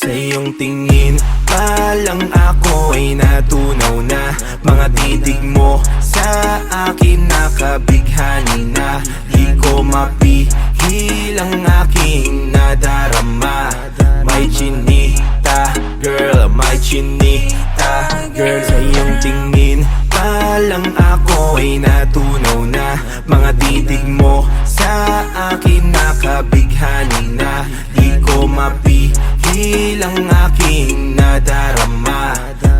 Sa iyong tingin pa lang ako ay natunaw na. Mga titig mo sa akin nakabighani na. Di ko mapihil ang aking nadarama. May chinita, girl, may chinita, girl. Sa iyong tingin pa lang ako ay natunaw na. Mga titig mo sa akin nakabighani na. Di ko mapihil ang aking nadarama.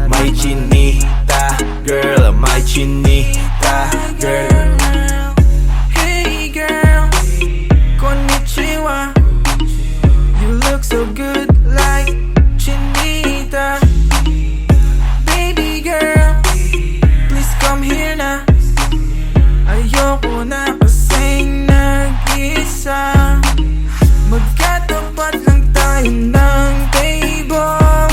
May chinita, girl, may chinita, girl. Hey girl, konnichiwa. You look so good like Chinita. Baby girl, please come here na. Ayoko na kasing nag-isa. Magkatapat lang tayo ng table.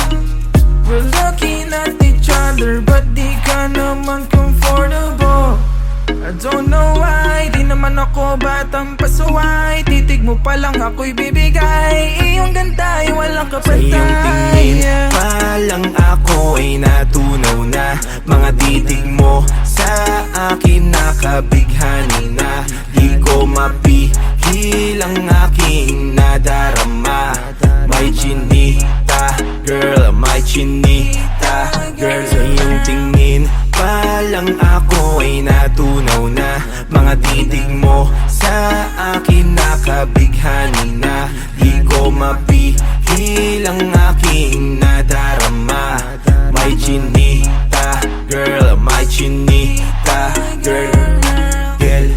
We're looking at each other but di ka naman comfortable. I don't know why, di naman ako batang pasuway. Titig mo pa lang ako'y bibigay. Iyong ganda ay walang Sa iyong kapantay. tingin pa lang ako ay natunaw na. Mga titig mo sa akin nakabighani na. Di ko mapihil ang aking nadarama. May chinita, girl, may chinita, girl. Sa iyong tingin pa lang ako ay natunaw na. Mga titig mo sa akin nakabighani na. Di ko mapihil ang aking nadarama. May chinita, girl, may chinita, girl. Girl,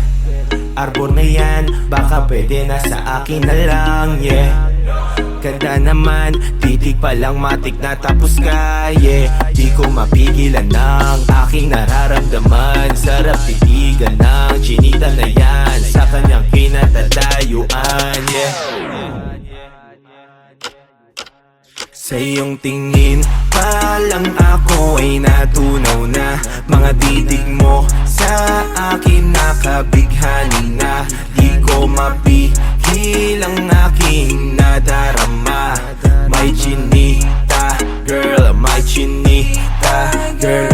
arbor na yan, baka pwede na sa akin na lang, yeah. Ganda naman, titig pa lang matik na tapos ka, yeah. Di ko mapigilan ng aking nararamdaman. Sarap titigan ng chinita na yan sa kanyang kinatatayuan, yeah. Sa iyong tingin pa lang ako ay natunaw na. Mga titig mo sa akin nakabighani na. Di ko mapihil ang aking nadarama. May chinita, girl, may chinita, girl.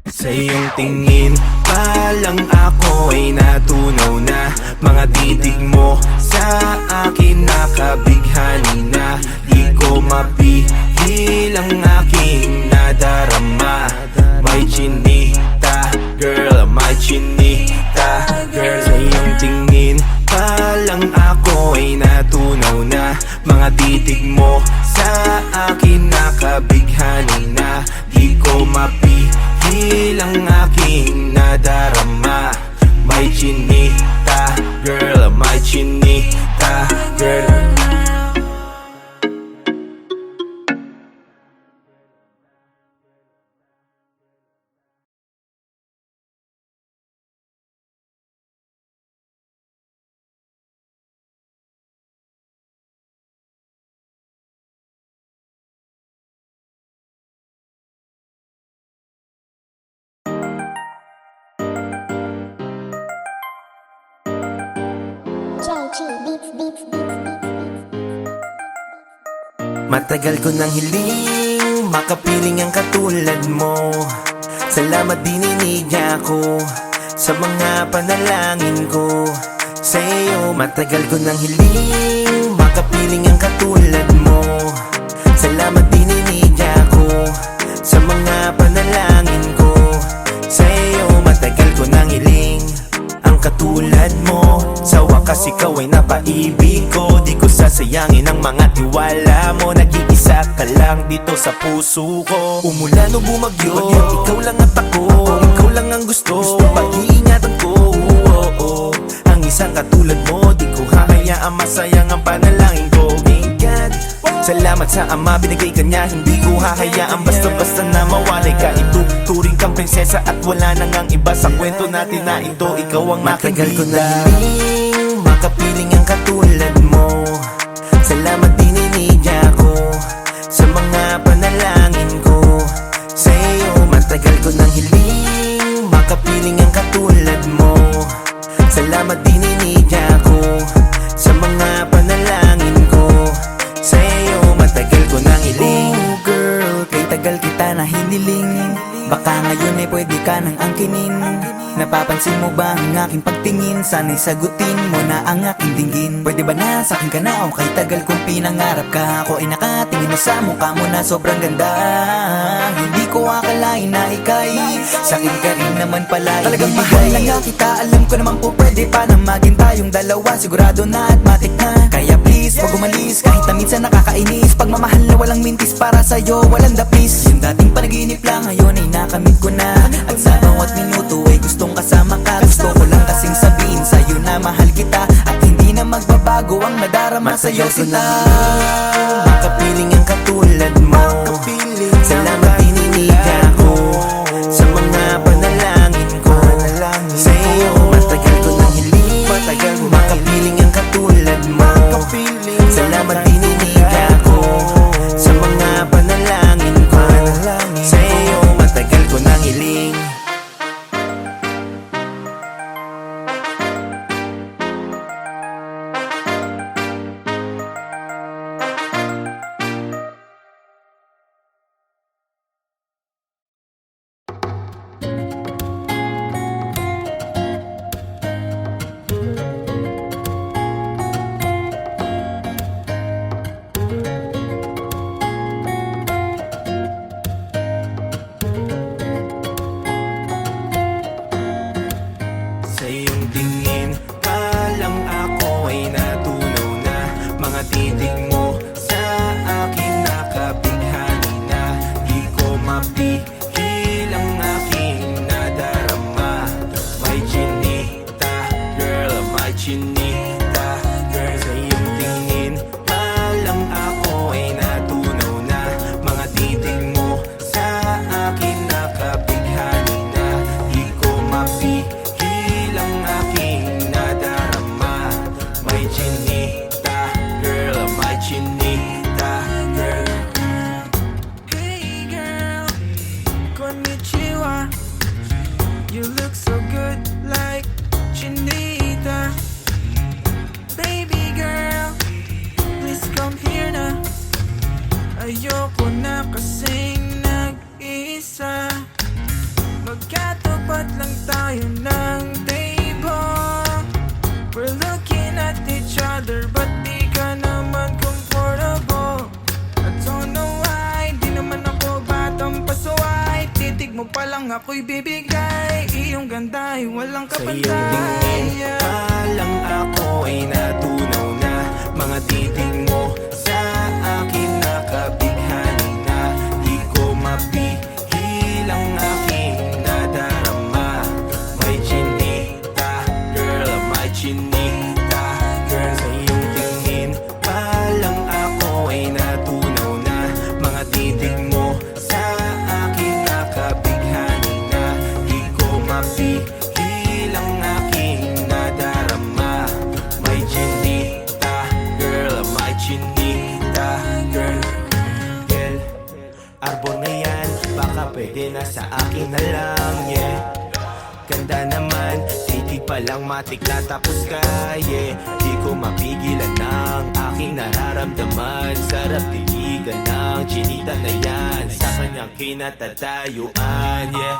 Sa iyong tingin pa lang ako ay natunaw na. Mga titig mo sa akin nakabighani na. Di ko mapihil ang aking nadarama. May chinita, girl, may chinita, girl. Sa iyong tingin pa lang ako ay natunaw na. Mga titig mo sa akin nakabighani na. Di ko mapihil ang aking nadarama. May chinita, girl, may chinita, girl. Matagal ko nang hiling makapiling ang katulad mo. Salamat dininig ako sa mga panalangin ko sa iyo. Matagal ko nang hiling makapiling ang katulad mo. Salamat dininig ako sa mga panalangin ko sa iyo. Matagal ko nang hiling ang katulad mo. Sa wakas ikaw ay napaibig ko. Di ko sasayangin ang mga tiwala mo. Nag-iisa ka lang dito sa puso ko. Umulan o bumagyo, ikaw lang at ako. Ikaw lang ang gusto, pag-iingatan ko. Ang isang katulad mo, di ko hahayaan masayang ang panalangin ko. God, salamat sa Ama, binigay ka niya. Hindi ko hahayaan basta-basta na mawalay ka. Ituturing kang prinsesa at wala nang ang iba sa kwento natin na ito. Ikaw ang Matagal ko makikita. na hiling makapiling ang katulad mo. Salamat dininig ako sa mga panalangin ko. Sa iyo matagal ko nang hiling, makapiling ang katulad mo. Salamat dininig ako sa mga panalangin ko. Sa iyo matagal ko nang hiling. Oh girl, kay tagal kita na hiniling, baka ngayon ay pwede ka nang angkinin. Napapansin mo ba ang aking pagtingin? Sana'y sagutin mo na ang aking dinggin. Pwede ba na sa'kin ka na o kay tagal kong pinangarap ka? Ako ay nakatingin na sa mukha mo na sobrang ganda. Hindi ko akalain na ika'y sa'kin ka rin naman pala. Talagang mahal na nga kita, alam ko naman po pwede pa na maging tayong dalawa. Sigurado na at matik na, kaya please wag umalis. Kahit na minsan nakakainis, pagmamahal na walang mintis, para sa'yo walang dapis. Yung dating panaginip lang ngayon ay nakamit ko na. At sa bawat minuto ay gustong kasama ka. Gusto ko lang kasing sabihin sa'yo na mahal kita, at hindi na magbabago ang nadarama sa'yo sinta. Makapiling ang katulad mo. Salamat dininig ako sa mga panalangin ko. Sa iyo matagal ko nang hiling, makapiling ang katulad mo. Salamat dininig ako sa mga panalangin ko. Sa iyo matagal ko nang hiling. Sa iyong tingin, palang ako ay natunaw na. Mga titig mo sa akin nakabighani na. Di ko mapigil ang aking nadarama. My chinita, girl, my chinita, girl. Sa iyong tingin, palang ako ay natunaw na. Mga titig mo sa akin nakabighani na. Di ko mapigil ang aking nadarama. My chinita, girl, my chinita, girl. Hey girl, konnichiwa. You look so good like Chinita. Baby girl, please come here na. Ayoko na kasing nag-isa. Magkatapat lang tayo ng table. We're looking at each other, but di ka naman comfortable. I don't know why, di naman ako batang pasaway. Titig mo pa lang ako'y bibigay. Iyong ganda ay walang Sa iyong kapantay. tingin, palang ako ay natunaw na. Mga titig mo sa akin nakabighani na. Di ko mapigil ang aking nadarama. My chinita, girl, my chinita, girl. Sa iyong tingin, palang ako ay natunaw na. Mga titig mo sa akin nakabighani na. Di ko mapigil ang aking nadarama. My chinita, girl, my chinita, girl. Girl, arbor na yan, baka pwede na sa akin na lang, yeah. Ganda naman, titig pa lang matik na tapos ka, yeah. Di ko mapigilan ang aking nararamdaman. Sarap tinigan ng chinita na yan sa kanyang kinatatayuan, yeah.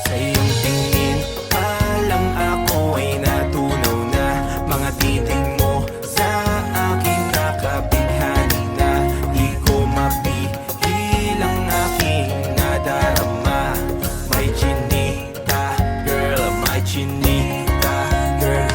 Sa iyong tingin, palang ako ay natunaw na. Mga titig mo sa akin nakabighani na. Di ko mapigil ang aking nadarama. My chinita, girl, my chinita, girl.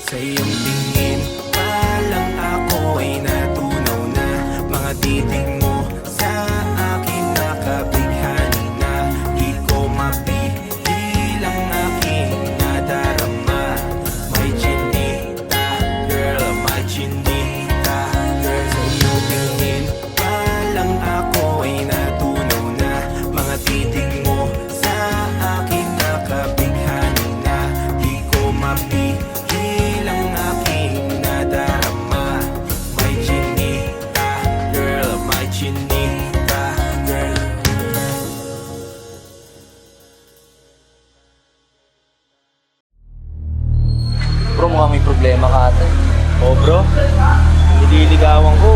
Sa iyong tingin, palang ako ay natunaw na. Mga titig mo sa akin nakabighani Chinita, girl. Bro, mukhang may problema ka ata. Oh bro, nililigawan ko.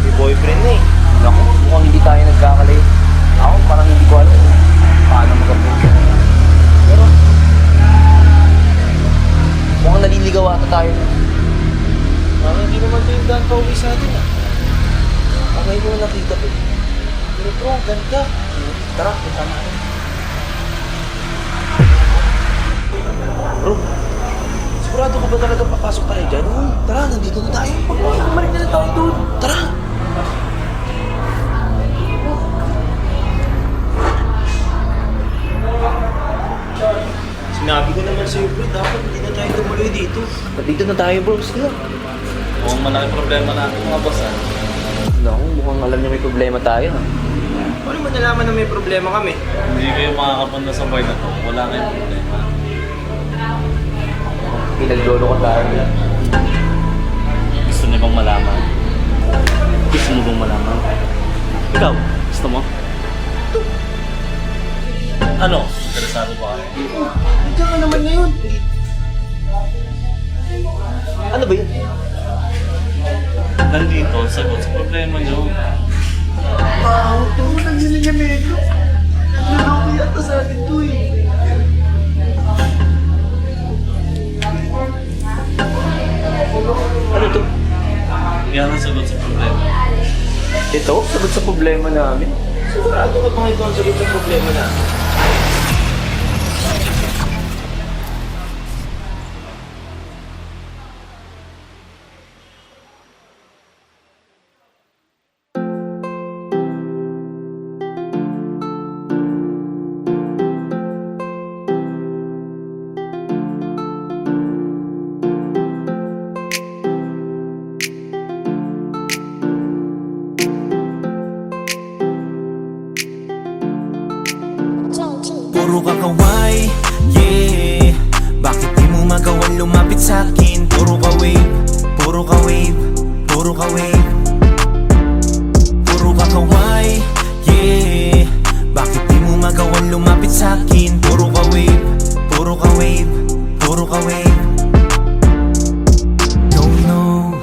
May boyfriend na eh. Naku, mukhang hindi tayo nagkakalay. Ako, parang hindi ko alam. Paano mag-approach? Pero, mukhang naliligaw ata tayo. Parang hindi naman ito yung daan pauwi sa atin ah. Ang ngayon mo nakita to. Pero bro, ang ganda. Tara, punta natin. Bro, sigurado ka ba talaga papasok tayo dyan? Tara, nandito na tayo. Bumalik na tayo doon. Tara! Sinabi ko naman sa'yo bro, dapat hindi na tayo tumuloy dito. Nandito na tayo, bro. Sige lang. Mukhang malaki problema natin mga boss ah. Naku, mukhang alam niya may problema tayo. Paano mo nalaman na may problema kami? Hindi kayo makakapunta sa bar na to. Wala kayong problema. Pinaglolo ko tayo. Gusto niyo bang malaman? Gusto mo bang malaman? Ikaw, gusto mo? Ano? Interesado ba kayo? Nandiyan ka naman ngayon. Ano ba yun? Nandito, sagot sa problema niyo. Wow, ito nandiyan niya medyo. Naloko yata sa atin to eh. Ano to? Yan ang sagot sa problema. Ito? Sagot sa problema namin. Sigurado ka bang ito ang sagot ng problema na? Puro kakaway, yeah. Bakit di mo magawan lumapit sa'kin? Puro ka wave, puro ka wave, puro ka wave. Puro kakaway, yeah. Bakit di mo magawan lumapit sa'kin? Puro ka wave, puro ka wave, puro ka wave. No,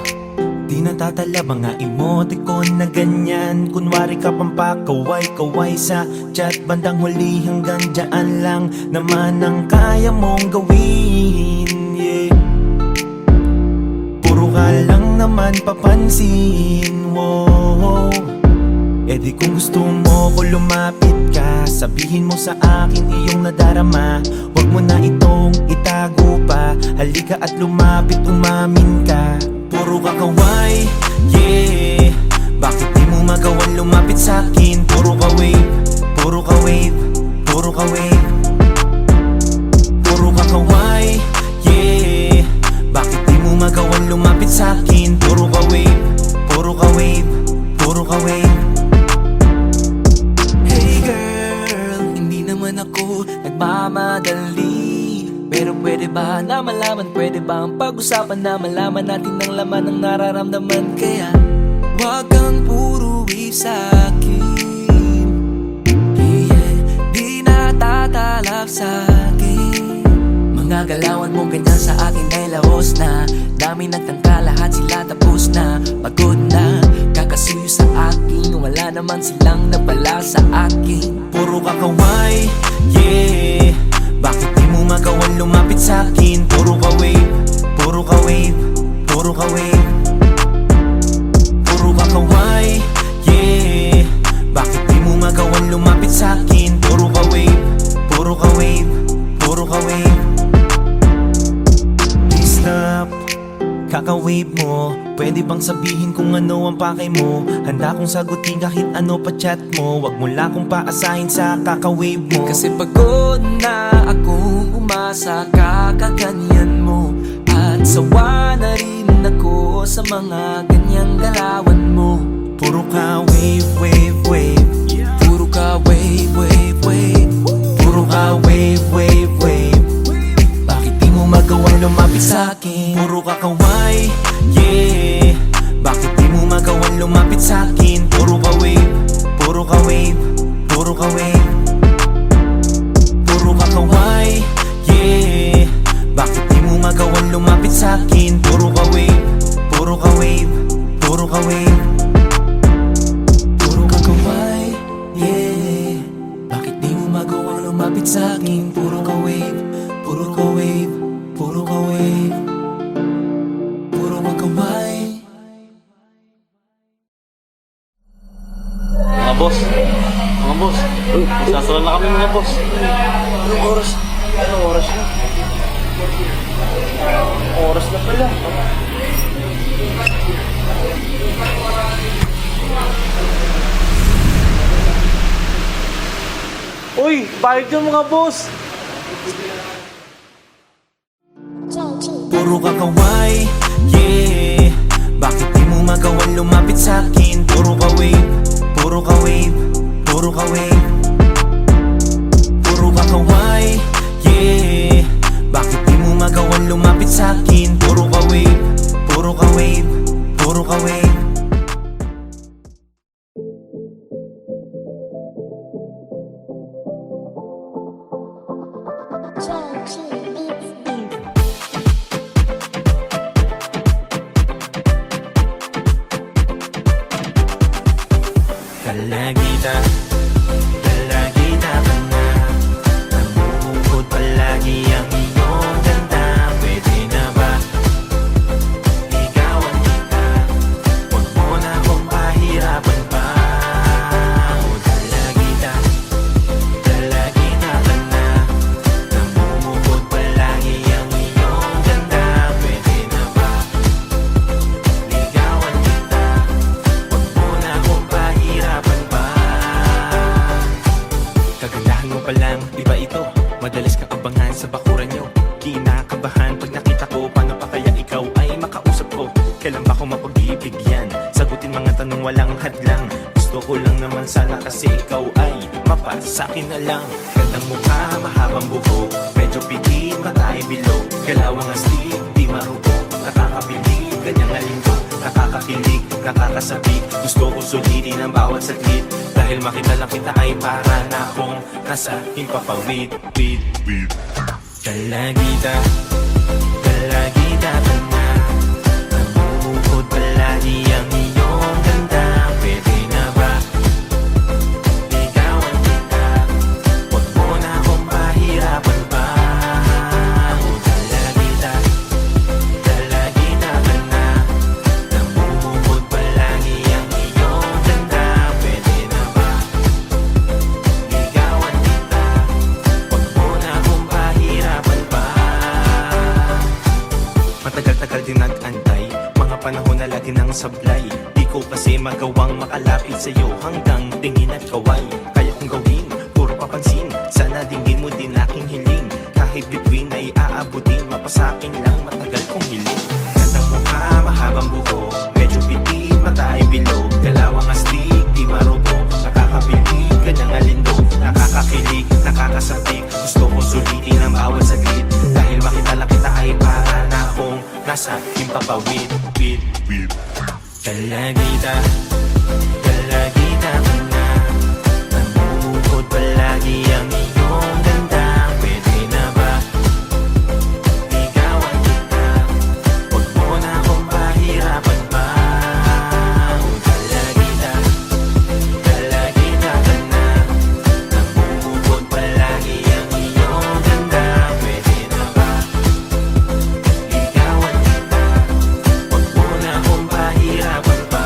di natatalab ang mga emoticon na ganyan. Kunwari ka pang pakaway-kaway sa chat. Bandang huli hanggang dyan lang naman ang kaya mong gawin, yeah. Puro ka lang naman papansin, wow. E di kung gusto mo ko lumapit ka, sabihin mo sa akin iyong nadarama. Huwag mo na itong itago pa. Halika at lumapit, umamin ka. Puro kakaway, yeah. Bakit di mo magawan lumapit sa'kin? Puro ka wave, puro ka wave, puro ka wave. Puro kakaway, yeah. Bakit di mo magawan lumapit sa'kin? Puro ka wave, puro ka wave, puro ka wave. Hey girl, hindi naman ako nagmamadali. Pero pwede ba na malaman, pwede ba ang pag-usapan na malaman natin ang laman ng nararamdaman? Kaya wag kang puro wave sa'kin, yeah. Di natatalab sa'kin. Mga galawan mo ganyan sa akin ay laos na. Dami nagtangka, lahat sila tapos na. Pagod na, kakasuyo sa akin. Wala naman silang napala sa akin. Puro kakaway, yeah. Bakit di mo magawan lumapit sa'kin? Puro ka wave, puro ka wave, puro ka wave. Puro kakaway, yeah. Bakit di mo magawan lumapit sa'kin? Puro ka wave, puro ka wave, puro ka wave. Please stop, kaka-wave mo. Pwede bang sabihin kung ano ang pakay mo? Handa kong sagutin kahit ano pa chat mo. Wag mo lang kong paasahin sa kaka-wave mo. Kasi pagod na akong umasa kakaganyan mo. At sawa na rin ako sa mga ganyang galawan mo. Puro ka wave, wave, wave. Puro ka wave, wave, wave. Puro ka wave, wave, wave. Bakit di mo magawan lumapit sa'kin? Puro kakaway, yeah. Bakit di mo magawan lumapit sa'kin? Puro ka ka-wave, puro ka-wave, puro ka-kaway, yeah. Bakit di mo magawan lumapit sa'kin? Puro ka-wave, puro ka-wave, puro ka-wave, puro ka-kaway, yeah. Bakit di mo magawan lumapit sa'kin? Puro ka-wave, puro ka-wave, puro ka-wave, puro ka-kaway. Mga boss, sasara na kami mga boss. Anong oras? Anong oras na? Oras na pala. Uy, bayad yung mga boss. Puro ka-kaway, yeah. Bakit di mo magawan lumapit sa'kin? Puro ka-wave, puro ka-wave, puro ka-wave, puro ka-kaway, yeah. Bakit di mo magawan lumapit sa'kin? Puro ka-wave, puro ka-wave, puro ka-wave. Kalagita, kalagita ka na. Namumukod palagi ang iyong ganda. Pwede na ba ligawan kita? Huwag mo na akong pahirapan pa. O kalagita, kalagita ka na. Namumukod palagi ang iyong ganda. Pwede na ba ligawan kita? Huwag mo na akong pahirapan pa. Kagandahan mo pa lang, di ba ito? Madalas kang abangan sa bakuran nyo. Kinakabahan pag nakita ko, paano pa kaya ikaw ay makausap ko? Kailan ba ko mapagbibigyan? Sagutin mga tanong walang hadlang. Gusto ko lang naman sana kasi ikaw ay mapasakin na lang. Gandang mukha, mahabang buhok, medyo pitit, matay bilog. Galawang astig, di marubo, nakakabilib, ganyang alinggo. Nakakakilig, nakakasabik. Gusto ko sulitin ang bawat saglit. Dahil makita lang kita ay para na akong nasa himpapawid. Kalagita, kalagita ka na. Namumukod palagi ang iyong ganda. Pwede na ba ligawan kita? Huwag mo na akong pahirapan pa. O kalagita, kalagita ka na. Namumukod palagi ang iyong ganda. Pwede na ba ligawan kita? Huwag mo na akong pahirapan pa. Matagal-tagal din nag-antay, mga panahon na lagi nang sablay. Di ko kasi magawang makalapit sa'yo hanggang tingin at kaway. Kaya kong gawin, puro papansin, sana dinggin mo din aking hiling. Kahit between ay aabutin, mapasakin lang matagal kong hiling. Gandang mukha, mahabang buho, medyo pitit, mata ay bilog. Dalawang astig, di marubo, nakakabilib, ganyang alindo. Nakakakilig, nakakasabik, gusto ko sulitin ang bawat saglit. Dahil makita lang kita ay para na akong nasa himpapawid. Kalagita, kalagita ka na. Namumukod palagi ang iyong ganda. Pwede na ba ligawan kita? Huwag mo na akong pahirapan pa. O kalagita, kalagita ka na. Namumukod palagi ang iyong ganda. Pwede na ba ligawan kita? Huwag mo na akong pahirapan pa.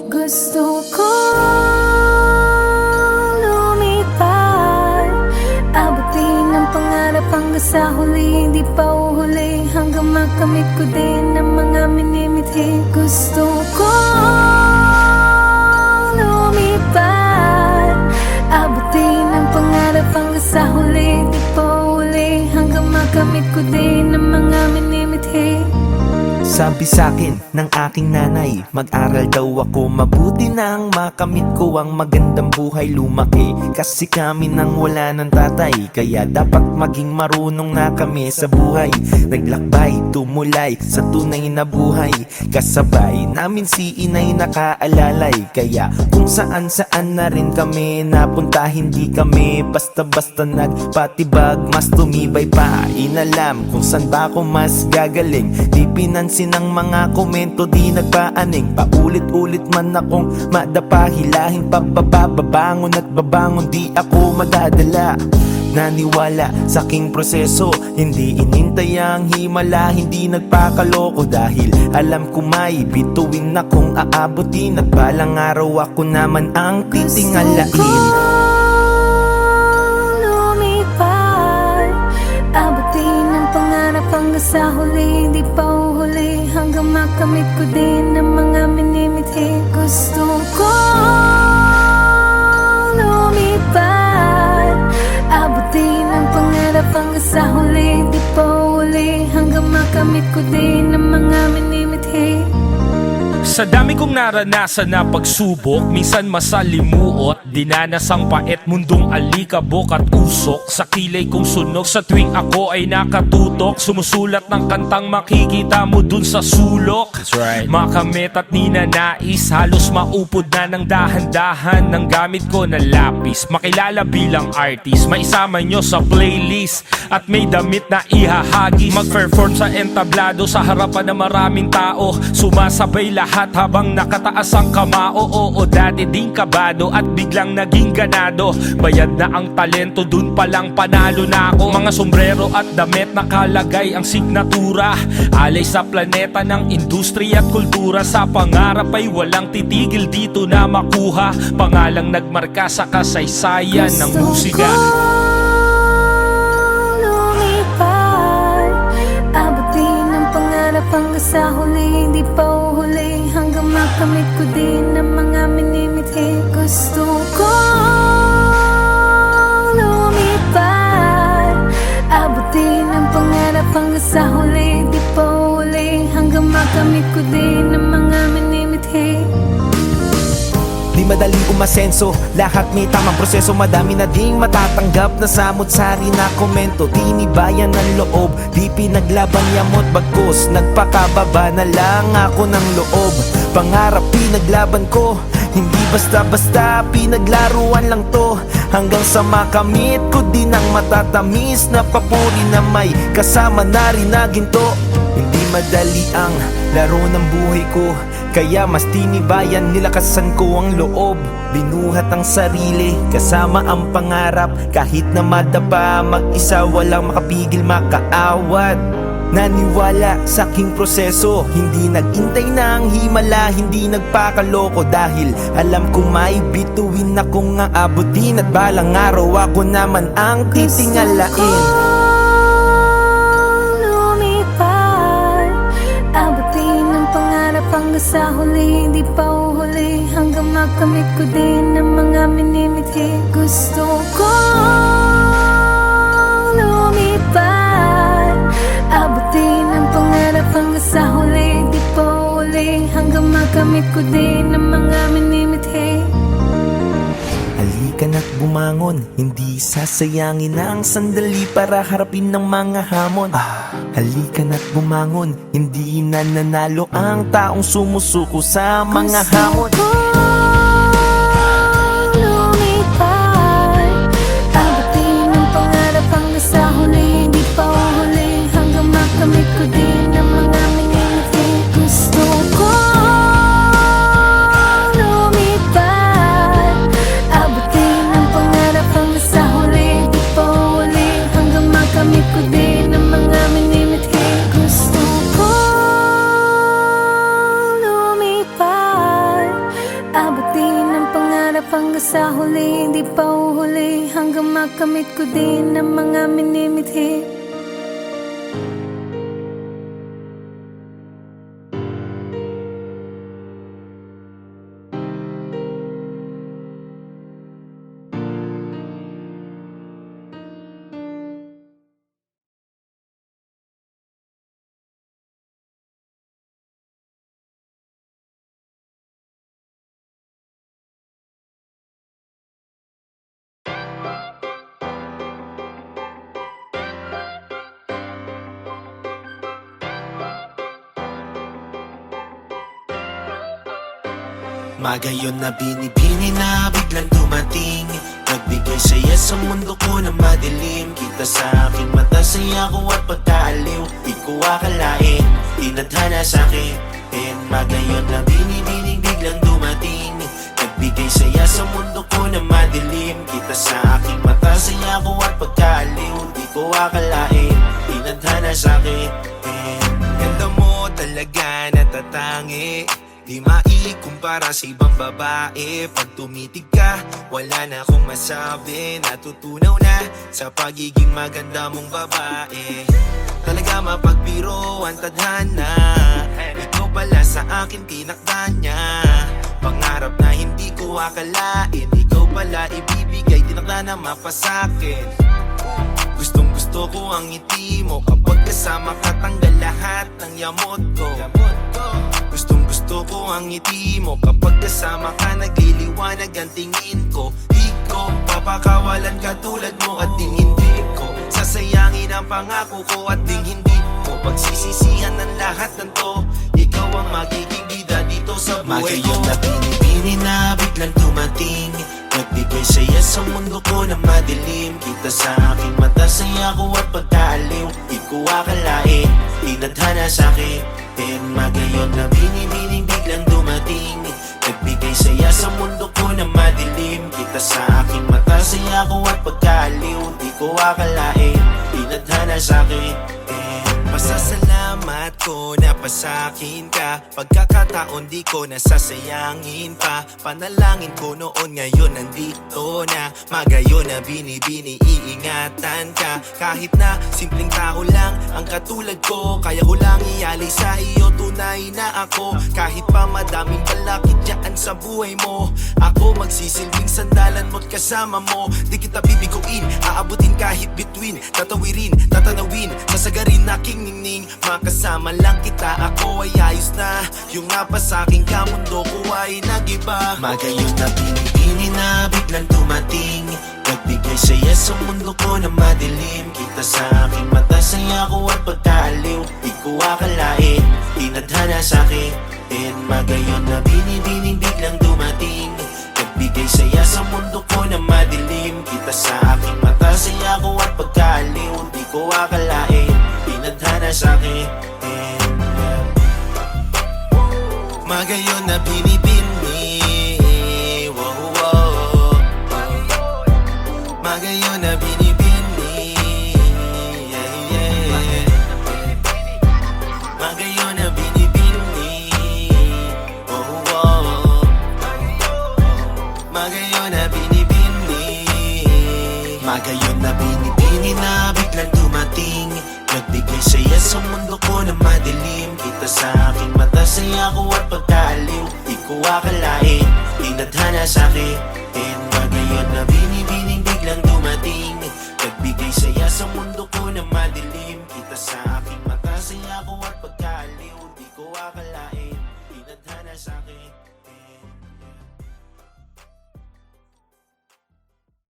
Gusto ko lumipad, abutin ang pangarap hanggang sa huli. Hindi pa uhuli hanggang makamit ko din ang mga minimithi. Gusto ko lumipad, abutin ang pangarap hanggang sa huli. Hindi pa uhuli hanggang makamit ko din ang mga minimithi. Sabi sa'kin ng aking nanay, mag-aral daw ako mabuti nang makamit ko ang magandang buhay lumaki. Kasi kami nang wala ng tatay, kaya dapat maging marunong na kami sa buhay. Naglakbay, tumulay sa tunay na buhay, kasabay namin si inay nakaalalay. Kaya kung saan-saan na rin kami napunta, hindi kami basta-basta nagpatibag. Mas tumibay pa, inalam kung saan ba ako mas gagaling. Di pinansin ng mga komento, di nagpaaning. Paulit-ulit man akong madapa, hilahin pababa, babangon at babangon, di ako madadala. Naniwala sa aking proseso, hindi inintay ang himala, hindi nagpakaloko. Dahil alam ko may bituin akong aabutin, at balang araw ako naman ang titingalain. Abutin ang pangarap hanggang sa huli. Hindi pa uhuli hanggang makamit ko din ang mga minimithi. Gusto ko lumipad, abutin ang pangarap hanggang sa huli. Hindi pa uhuli hanggang makamit ko din ang mga minimithi. Sa dami kong naranasan na pagsubok, minsan masalimuot, dinanas ang pait, mundong alikabok at usok. Sa kilay kong sunog sa tuwing ako ay nakatutok, sumusulat ng kantang makikita mo dun sa sulok. That's right. Makamit at ninanais, halos maupod na ng dahan-dahan ng gamit ko na lapis. Makilala bilang artist, maisama nyo sa playlist, at may damit na ihahagi. Mag-perform sa entablado sa harapan ng maraming tao, sumasabay lahat habang nakataas ang kamao. Oo, dati ding kabado at biglang naging ganado. Bayad na ang talento, dun palang panalo na ako. Mga sombrero at damit nakalagay ang signatura, alay sa planeta ng industriya at kultura. Sa pangarap ay walang titigil dito na makuha, pangalang nagmarka sa kasaysayan ng musika. Abutin ang pangarap hanggang sa huli. Hindi pa uhuli hanggang makamit ko din ang mga minimithi. Gusto ko lumipad, abutin ang pangarap hanggang sa huli. Hindi pa uhuli hanggang makamit ko din ang mga minimithi. Di madaling umasenso, lahat may tamang proseso. Madami na ding matatanggap na samot-sari na komento. Tinibayan ng loob, di pinaglaban yamot bagkus. Nagpakababa na lang ako ng loob. Pangarap pinaglaban ko, hindi basta-basta pinaglaruan lang to. Hanggang sa makamit ko din ang matatamis na papuri na may kasama na rin na ginto. Hindi madali ang laro ng buhay ko, kaya mas tinibayan, nilakasan ko ang loob. Binuhat ang sarili, kasama ang pangarap. Kahit na madapa, mag-isa walang makapigil, makaawat. Naniwala sa aking proseso, hindi nag-intay na ang himala, hindi nagpakaloko. Dahil alam ko may bituin akong aabutin, at balang araw ako naman ang titingalain. Hanggang sa huli, hindi pa uhuli hanggang makamit ko din ang mga minimithi. Gusto ko lumipad, abutin ang pangarap hanggang sa huli. Hindi pa uhuli hanggang makamit ko din ang mga minimithi. Halika na't bumangon, hindi sasayangin ang sandali para harapin ng mga hamon. Halika na't bumangon, hindi nananalo ang taong sumusuko sa mga hamon. Gusto ko lumipad, abutin ang pangarap hanggang sa huli. Hindi pa uhuli hanggang makamit ko din ang mga minimithi. Gusto ko lumipad, abutin ang pangarap hanggang sa huli. Hindi pa uhuli hanggang makamit ko din ang mga minimithi. Gusto ko lumipad, pangarap hanggang sa huli, hindi pa uhuli, hanggang makamit ko din ang mga minimithi. Magayon na binibini na biglang dumating, nagbigay saya sa mundo ko na madilim. Kita sa aking mata, saya ko at pagkaaliw. Di ko akalain, tinadhana sa akin. Magayon na binibining biglang dumating, nagbigay saya sa mundo ko na madilim. Kita sa aking mata, saya ko at pagkaaliw. Di ko akalain, tinadhana sa akin. Ganda mo talaga natatangi, di maikumpara sa ibang babae. Pag tumitig ka, wala na akong masabi. Natutunaw na sa pagiging maganda mong babae. Talaga mapagbiro ang tadhana, ikaw pala sa akin tinakda niya. Pangarap na hindi ko akalain, ikaw pala ibibigay, tinakda na mapasakin. Gustong gusto ko ang ngiti mo, kapag kasama ka tanggal lahat ng yamot ko. Gustong gusto ko ang ngiti mo, kapag kasama ka nagliliwanag ang tingin ko. Di ko papakawalan katulad mo at ding hindi ko sasayangin ang pangako ko at ding hindi ko pagsisisihan ng lahat ng to. Ikaw ang magiging bida dito sa buhay ko. Magayon na binibini na biglang dumating, nagbigay saya sa mundo ko na madilim. Kita sa aking mata, saya ko at pagkaaliw. Di ko akalain, tinadhana sa akin. Magayon na binibining biglang dumating, nagbigay saya sa mundo ko na madilim. Kita sa aking mata, saya ko at pagkaaliw. Di ko akalain, tinadhana sa akin. Pasasalamat ko na pasakin ka, pagkakataon di ko nasasayangin pa. Panalangin ko noon, ngayon nandito na. Magayon na binibini, iingatan ka. Kahit na simpleng tao lang ang katulad ko, kaya ko lang ialay sa iyo, tunay na ako. Kahit pa madaming balakid dyan sa buhay mo, ako magsisilbing sandalan mo't kasama mo. Di kita bibiguin, aabutin kahit between, tatawirin, tatanawin, sasagarin aking ningning. Makasama lang kita, ako ay ayos na. Yung nga pa sa'king kamundo ko ay nagiba. Magayon na binibini na biglang dumating, nagbigay saya sa mundo ko na madilim. Kita sa aking mata, saya ko at pagkaaliw. Di ko akalain, tinadhana sa akin. Magayon na binibining biglang dumating, nagbigay saya sa mundo ko na madilim. Kita sa aking mata, saya ko at pagkaaliw. Di ko akalain, tinadhana sa akin. Magayon na binibini, wow, wow. Magayon na binibini, yeah, yeah. Magayon na binibini, wow, wow. Magayon na binibini. Magayon na binibini na biglang dumating, nagbigay saya sa mundo ko na madilim. Kita sa aking mata, saya ko at pagkaaliw. Di ko akalain, tinadhana sa akin. Magayon na